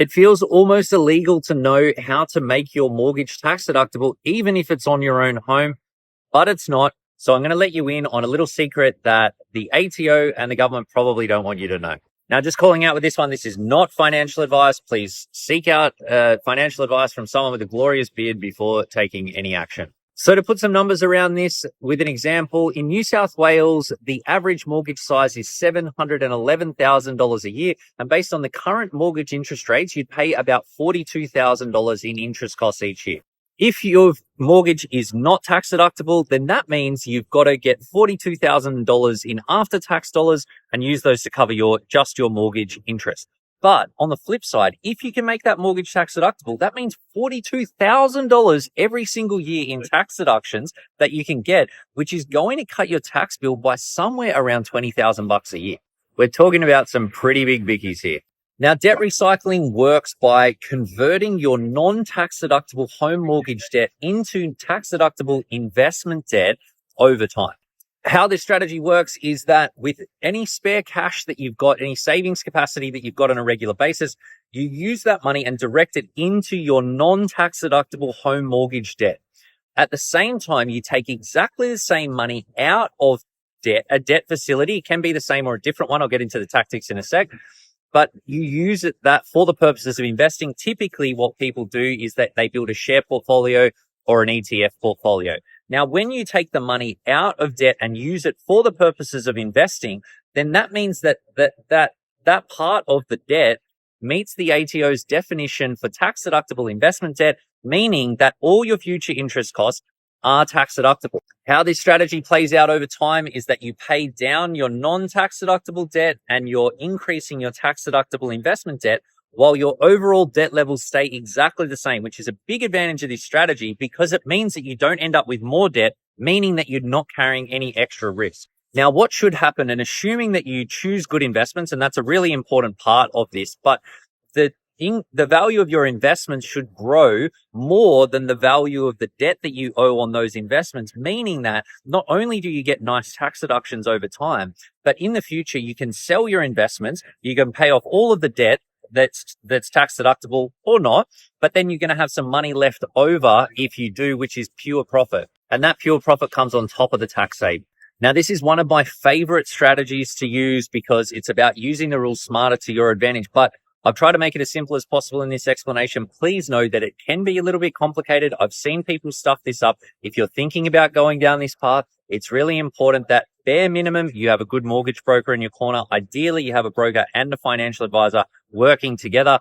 It feels almost illegal to know how to make your mortgage tax deductible, even if it's on your own home, but it's not. So I'm going to let you in on a little secret that the ATO and the government probably don't want you to know. Now, just calling out with this one, this is not financial advice. Please seek out financial advice from someone with a glorious beard before taking any action. So to put some numbers around this with an example, in New South Wales, the average mortgage size is $711,000 a year. And based on the current mortgage interest rates, you'd pay about $42,000 in interest costs each year. If your mortgage is not tax deductible, then that means you've got to get $42,000 in after-tax dollars and use those to cover your mortgage interest. But on the flip side, if you can make that mortgage tax deductible, that means $42,000 every single year in tax deductions that you can get, which is going to cut your tax bill by somewhere around $20,000 a year. We're talking about some pretty big biggies here. Now, debt recycling works by converting your non-tax deductible home mortgage debt into tax deductible investment debt over time. How this strategy works is that with any spare cash that you've got, any savings capacity that you've got on a regular basis, you use that money and direct it into your non-tax deductible home mortgage debt. At the same time, you take exactly the same money out of debt, a debt facility. It can be the same or a different one. I'll get into the tactics in a sec. But you use that for the purposes of investing. Typically, what people do is that they build a share portfolio or an ETF portfolio. Now, when you take the money out of debt and use it for the purposes of investing, then that means that part of the debt meets the ATO's definition for tax deductible investment debt, meaning that all your future interest costs are tax deductible. How this strategy plays out over time is that you pay down your non-tax deductible debt and you're increasing your tax deductible investment debt while your overall debt levels stay exactly the same, which is a big advantage of this strategy because it means that you don't end up with more debt, meaning that you're not carrying any extra risk. Now, what should happen, and assuming that you choose good investments, and that's a really important part of this, but the value of your investments should grow more than the value of the debt that you owe on those investments, meaning that not only do you get nice tax deductions over time, but in the future, you can sell your investments, you can pay off all of the debt that's tax deductible or not, but then you're going to have some money left over if you do, which is pure profit. And that pure profit comes on top of the tax saving. Now, this is one of my favorite strategies to use because it's about using the rules smarter to your advantage, but I've tried to make it as simple as possible in this explanation. Please know that it can be a little bit complicated. I've seen people stuff this up. If you're thinking about going down this path, it's really important that bare minimum, you have a good mortgage broker in your corner. Ideally, you have a broker and a financial advisor working together.